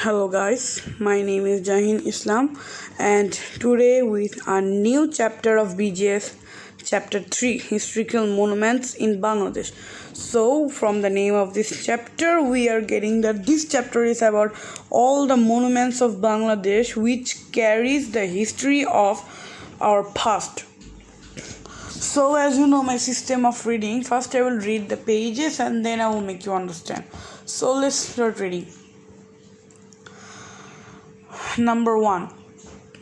Hello guys, my name is Jahin Islam and today with a new chapter of BGS chapter 3 historical monuments in Bangladesh. So from the name of this chapter we are getting that this chapter is about all the monuments of Bangladesh which carries the history of our past. So as you know my system of reading, first I will read the pages and then I will make you understand. So let's start reading. Number 1.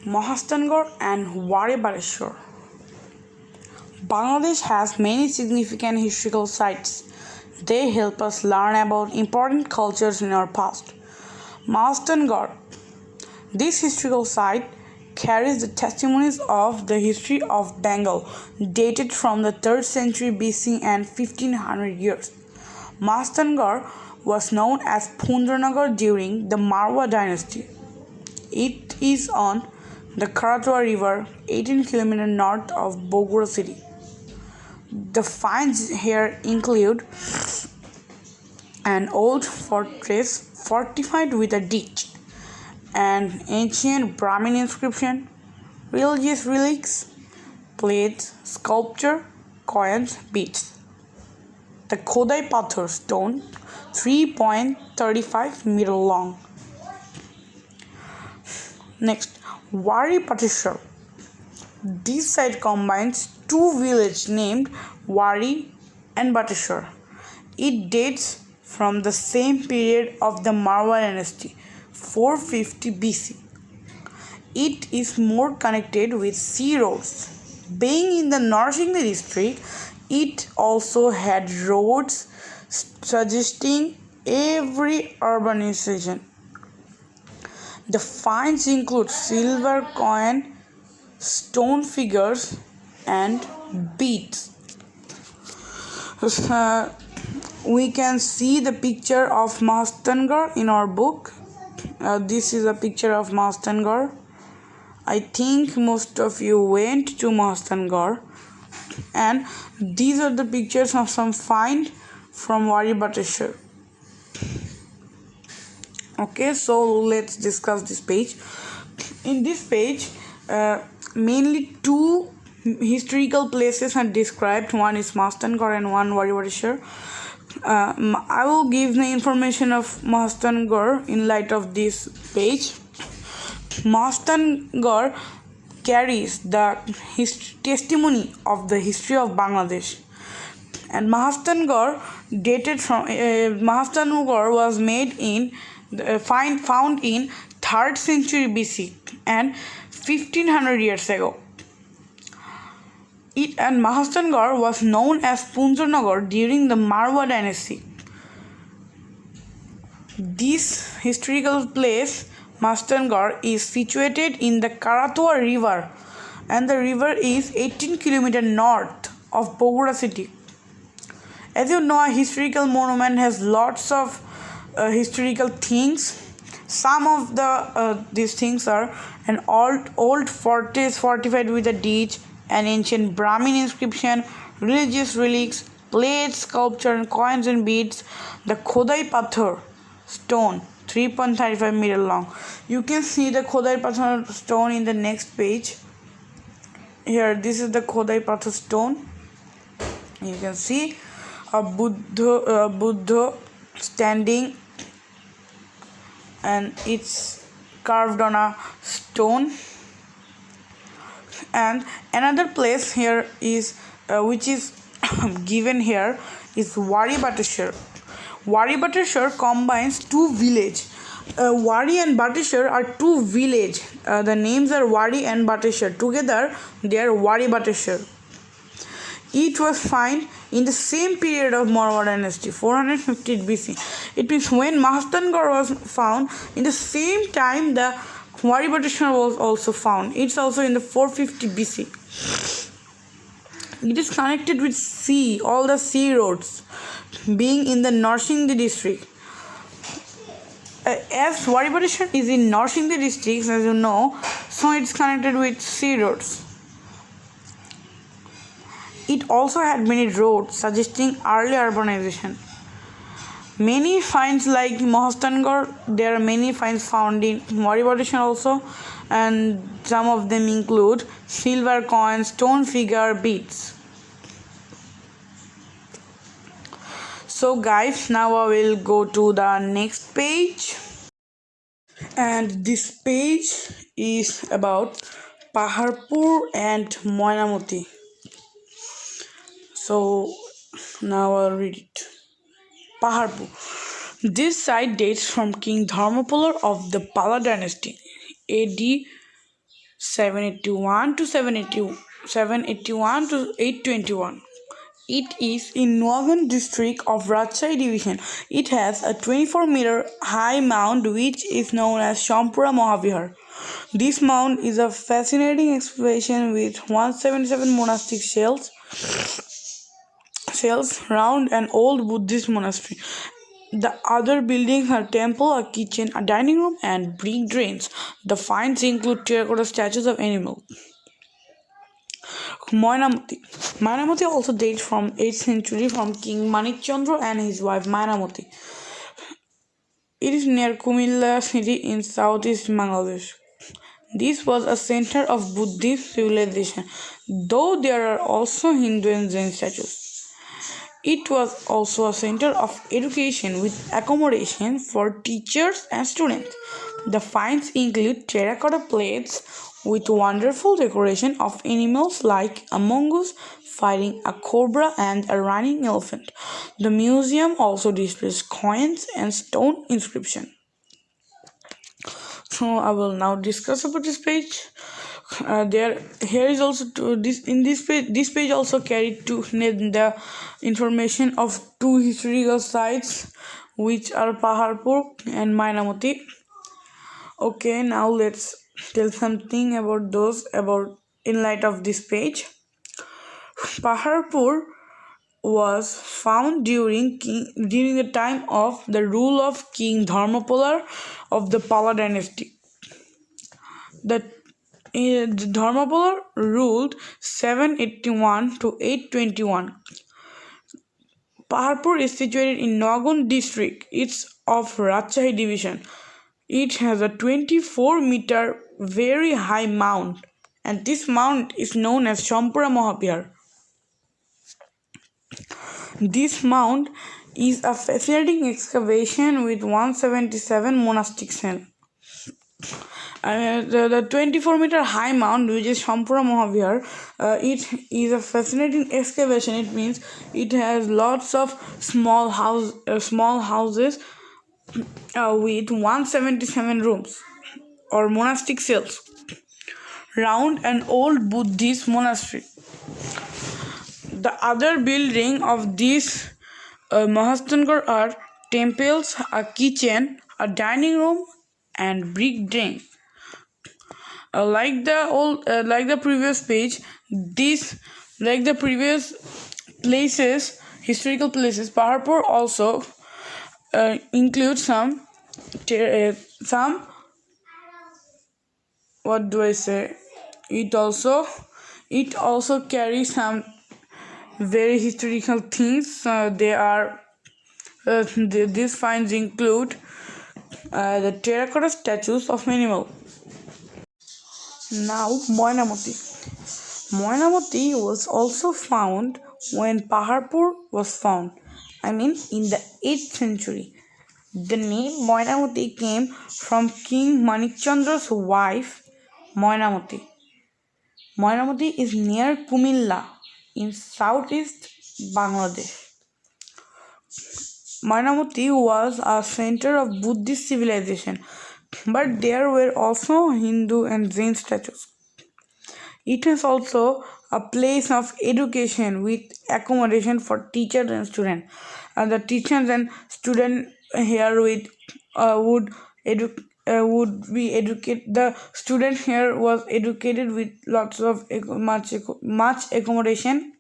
Mahastangor and Wari Bareshwar. Bangladesh has many significant historical sites. They help us learn about important cultures in our past. Mahastangor. This historical site carries the testimonies of the history of Bengal, dated from the 3rd century BC and 1500 years. Mahastangor was known as Pundranagar during the Marwa dynasty. It is on the Karatwa River, 18 km north of Bogura city. The finds here include an old fortress fortified with a ditch, an ancient Brahmin inscription, religious relics, plates, sculpture, coins, beads. The Khodai Pathar stone, 3.35 meter long. Next, Wari Bateshwar. This site combines two villages named Wari and Bateshwar. It dates from the same period of the Marwa dynasty, 450 BC. It is more connected with sea roads. Being in the Narsingi district, it also had roads suggesting every urbanization. The finds include silver coin, stone figures, and beads. We can see the picture of Mahastangor in our book. This is a picture of Mahastangor. I think most of you went to Mahastangor, and these are the pictures of some find from Wari Bateshwar. Okay, so let's discuss this page. In this page, mainly two historical places are described. One is Mahastangor and one Wari Bateshwar. I will give the information of Mahastangor in light of this page. Mahastangor carries the testimony of the history of Bangladesh. And Mahastangor dated from Mahastangor was made in found in 3rd century BC and 1500 years ago. Mahastangor was known as Pundranagar during the Marwa dynasty. This historical place, Mahastangor, is situated in the Karatwa River, and the river is 18 km north of Bogura city. As you know, a historical monument has lots of historical things. Some of these things are an old fortress fortified with a ditch, an ancient Brahmin inscription, religious relics, plates, sculpture, and coins and beads. The Khodai Pathar stone, 3.35 meter long. You can see the Khodai Pathar stone in the next page. Here, this is the Khodai Pathar stone. You can see a Buddha standing, and it's carved on a stone. And another place here is which is given here is Wari Bateshwar. Wari Bateshwar combines two villages. Wari and Bateshwar are two villages. The names are Wari and Bateshwar. Together they are Wari Bateshwar. It was found in the same period of Marwa dynasty, 450 BC. It means when Mahastangor was found, in the same time the Wari Bateshwar was also found. It's also in the 450 BC. It is connected with sea, all the sea roads, being in the Narsingi district. As Wari Bateshwar is in Narsingi district, as you know, so it's connected with sea roads. It also had many roads suggesting early urbanization. Many finds like Mohastangar, there are many finds found in Moribotation also, and some of them include silver coins, stone figure, beads. So guys, now I will go to the next page, and this page is about Paharpur and Moinamoti. So now I'll read it. Paharpur. This site dates from King Dharmapala of the Pala dynasty, AD 781 to 781 to 821. It is in Northern district of Rajshahi division. It has a 24-meter high mound which is known as Shampura Mahavihar. This mound is a fascinating excavation with 177 monastic cells round an old Buddhist monastery. The other buildings are temple, a kitchen, a dining room, and brick drains. The finds include terracotta statues of animals. Moinamoti. Moinamoti also dates from 8th century from King Manikchandra and his wife Moinamoti. It is near Kumilla city in southeast Bangladesh. This was a center of Buddhist civilization, though there are also Hindu and Jain statues. It was also a center of education with accommodation for teachers and students. The finds include terracotta plates with wonderful decoration of animals like a mongoose fighting a cobra and a running elephant. The museum also displays coins and stone inscriptions. So I will now discuss about this page. Here is also this page also carried to the information of two historical sites which are Paharpur and Mainamoti. Okay, now let's tell something about those about in light of this page. Paharpur was found during the time of the rule of King Dharmapala of the Pala dynasty. The Dharmapala ruled 781 to 821. Paharpur is situated in Nagun district. It's of Rajshahi division. It has a 24-meter very high mound, and this mound is known as Shampura Mahavihar. This mound is a fascinating excavation with 177 monastic cells. The 24-meter high mound, which is Shampura Mahavihar, it is a fascinating excavation. It means it has lots of small houses with 177 rooms or monastic cells round an old Buddhist monastery. The other building of this Mahastangar are temples, a kitchen, a dining room, and brick drain. Like the previous page, like the previous places, historical places, Paharpur also includes some what do I say? It also carries some very historical things. These finds include the terracotta statues of animals. Now, Moinamoti. Moinamoti was also found when Paharpur was found. In the 8th century. The name Moinamoti came from King Manikchandra's wife, Moinamoti. Moinamoti is near Kumilla in southeast Bangladesh. Moinamoti was a center of Buddhist civilization, but there were also Hindu and Jain statues. It is also a place of education with accommodation for teachers and students. The teachers and students here would be educated. The student here was educated with lots of much accommodation,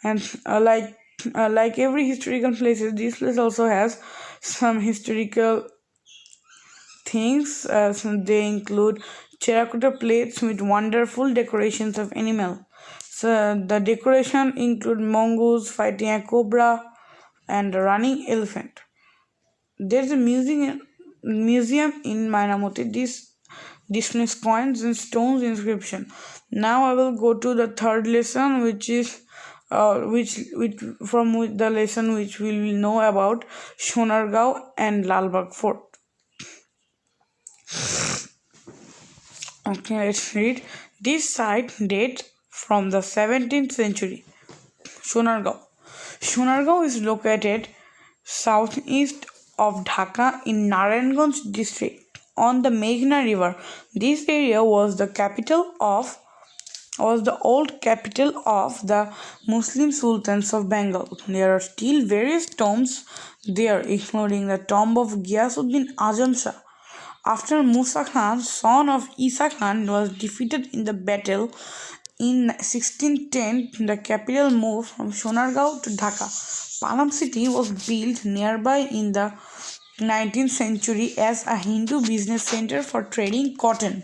and like every historical places, this place also has some historical things. They include terracotta plates with wonderful decorations of animals. So the decoration include mongoose fighting a cobra and a running elephant. There's a museum in Mainamoti. This displays coins and stones inscription. Now I will go to the third lesson, which is the lesson which we will know about Sonargaon and Lalbagh Fort. Okay, let's read. This site dates from the 17th century. Sonargaon. Sonargaon is located southeast of Dhaka in Narayanganj district on the Meghna River. This area was the old capital of the Muslim sultans of Bengal. There are still various tombs there, including the tomb of Ghiyasuddin Azam Shah. After Musa Khan, son of Isa Khan, was defeated in the battle in 1610, the capital moved from Sonargaon to Dhaka. Palam city was built nearby in the 19th century as a Hindu business center for trading cotton.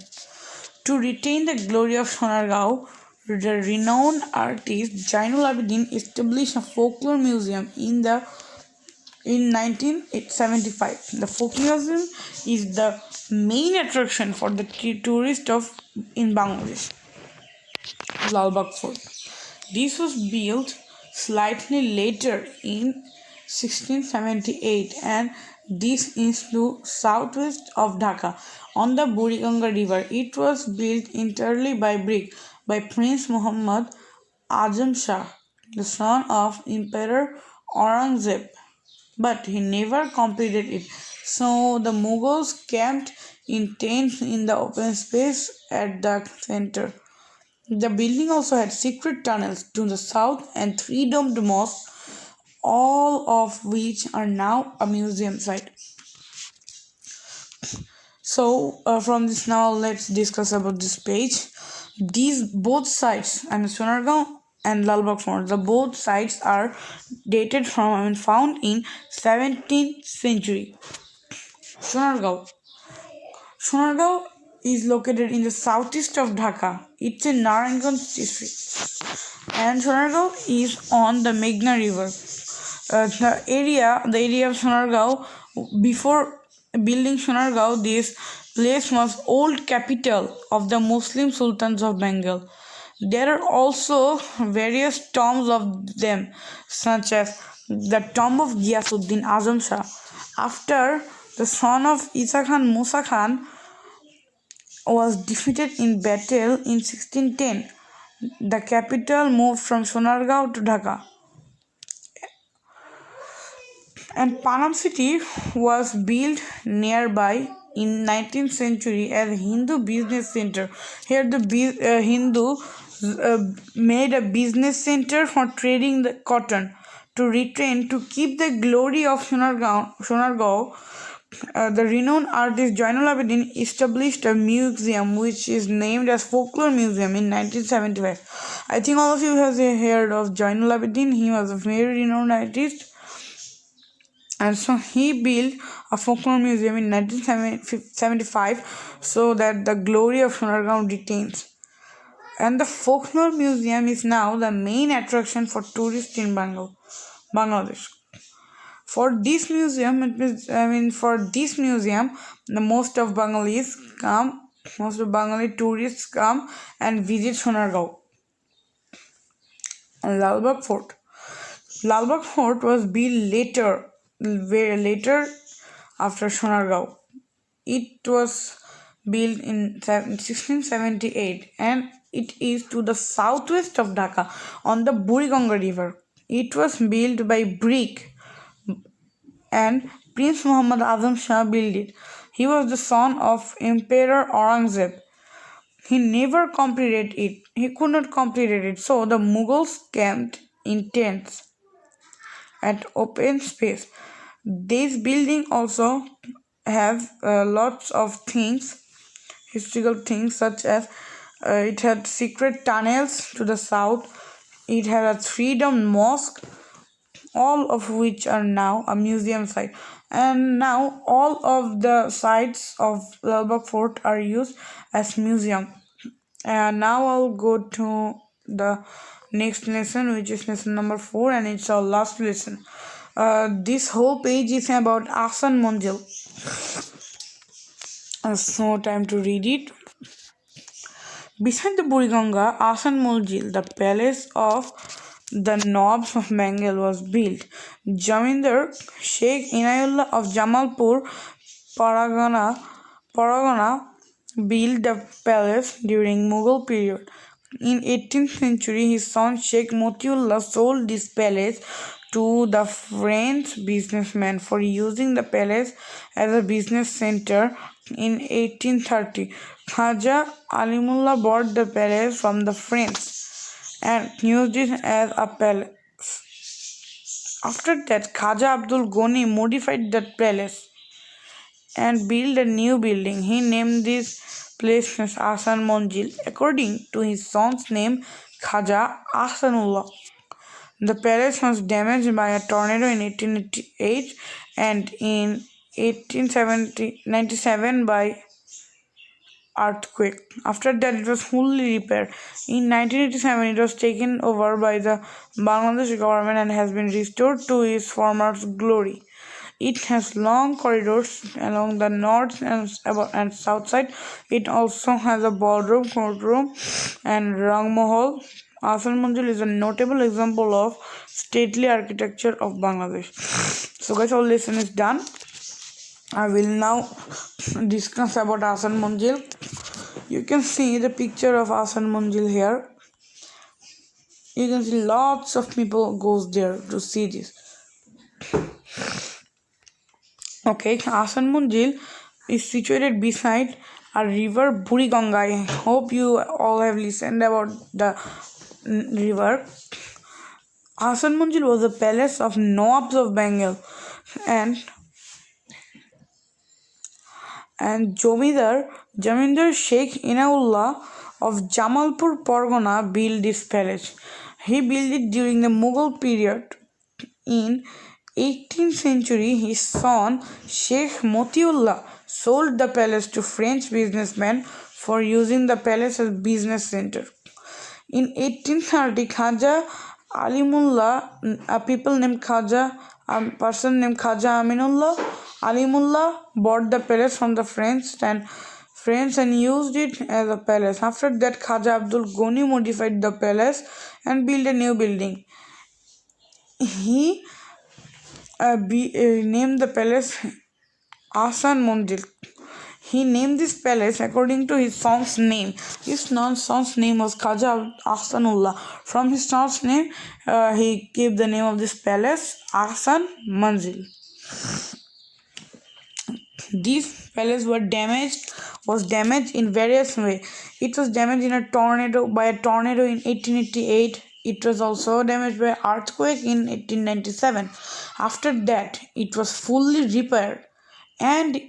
To retain the glory of Sonargaon, the renowned artist Jainul Abidin established a folklore museum in 1975. The folk museum is the main attraction for the tourists in Bangladesh. Lalbagh Fort. This was built slightly later in 1678 and this is to southwest of Dhaka on the Buriganga river. It was built entirely by brick by Prince Muhammad Azam Shah, the son of Emperor Aurangzeb, but he never completed it. So the Mughals camped in tents in the open space at the center. The building also had secret tunnels to the south and three domed mosques, all of which are now a museum site. So from this now let's discuss about this page. These both sites, Sonargaon and Lalbagh Fort, the both sites are dated from found in 17th century. Sonargaon. Sonargaon is located in the southeast of Dhaka. It's in Narayanganj district. And Sonargaon is on the Meghna River. The area of Sonargaon, before building Sonargaon, this place was old capital of the Muslim sultans of Bengal. There are also various tombs of them, such as the tomb of Ghiyasuddin Azam Shah. After the son of Isa Khan, Musa Khan, was defeated in battle in 1610, the capital moved from Sonargaon to Dhaka. And Panam city was built nearby in 19th century as a Hindu business center. Here the Hindu made a business center for trading the cotton. To keep the glory of Sonargaon, the renowned artist Jainul Abidin established a museum which is named as Folklore Museum in 1975. I think all of you have heard of Jainul Abidin. He was a very renowned artist. And so he built a folklore museum in 1975 so that the glory of Sonargaon retains. And the folklore museum is now the main attraction for tourists in Bangladesh. For this museum, the most of Bengali tourists come and visit Sonargaon. And Lalbagh Fort. Lalbagh Fort was built very later after Sonargaon. It was built in 1678 and it is to the southwest of Dhaka on the Buriganga river. It was built by brick and Prince Muhammad Azam Shah built it. He was the son of Emperor Aurangzeb. He never completed it. He could not complete it. So the Mughals camped in tents at open space. This building also have lots of things, historical things, such as it had secret tunnels to the south. It had a three-domed mosque, all of which are now a museum site. And now all of the sites of Lalbagh Fort are used as museum. And now I'll go to the next lesson, which is lesson number 4, and it's our last lesson. This whole page is about Asan Manzil. So time to read it. Beside the Buriganga, Asan Manzil, the palace of the Nobs of Bengal was built. Jamindar Sheikh Inayullah of Jamalpur, Paragana built the palace during Mughal period. In 18th century, his son Sheikh Motiullah sold this palace to the French businessman for using the palace as a business center. In 1830, Khaja Alimullah bought the palace from the French and used it as a palace. After that, Khaja Abdul Ghani modified that palace and built a new building. He named this place as Ahsan Manzil according to his son's name, Khaja Ahsanullah. The palace was damaged by a tornado in 1888 and in 1897 by earthquake. After that, it was fully repaired. In 1987, it was taken over by the Bangladesh government and has been restored to its former glory. It has long corridors along the north and south side. It also has a ballroom, courtroom, and Rang Mahal. Ahsan Manzil is a notable example of stately architecture of Bangladesh. So guys, all lesson is done. I will now discuss about Ahsan Manzil. You can see the picture of Ahsan Manzil here. You can see lots of people goes there to see this. Okay, Ahsan Manzil is situated beside a river Buriganga. I hope you all have listened about the river. Ahsan Manzil was the palace of Nawabs of Bengal and Jamindar Sheikh Inaullah of Jamalpur Pargana built this palace. He built it during the Mughal period. In 18th century, his son Sheikh Motiullah sold the palace to French businessmen for using the palace as business center. In 1830, Khaja Alimullah, a person named Khaja Alimullah bought the palace from the French and used it as a palace. After that, Khaja Abdul Ghani modified the palace and built a new building. He named the palace Ahsan Manzil. He named this palace according to his son's name. His son's name was Khaja Ahsanullah. From his son's name, he gave the name of this palace Ahsan Manzil. This palace was damaged in various ways. It was damaged by a tornado in 1888. It was also damaged by earthquake in 1897. After that, it was fully repaired and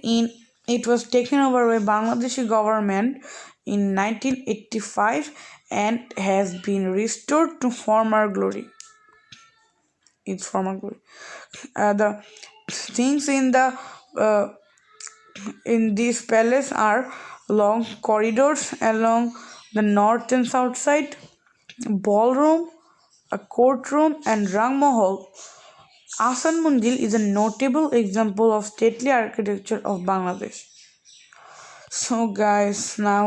it was taken over by Bangladeshi government in 1985 and has been restored to former glory. Its former glory. The things in this palace are long corridors along the north and south side, ballroom, a courtroom, and Rang Mahal. Ahsan Manzil is a notable example of stately architecture of Bangladesh. So guys, now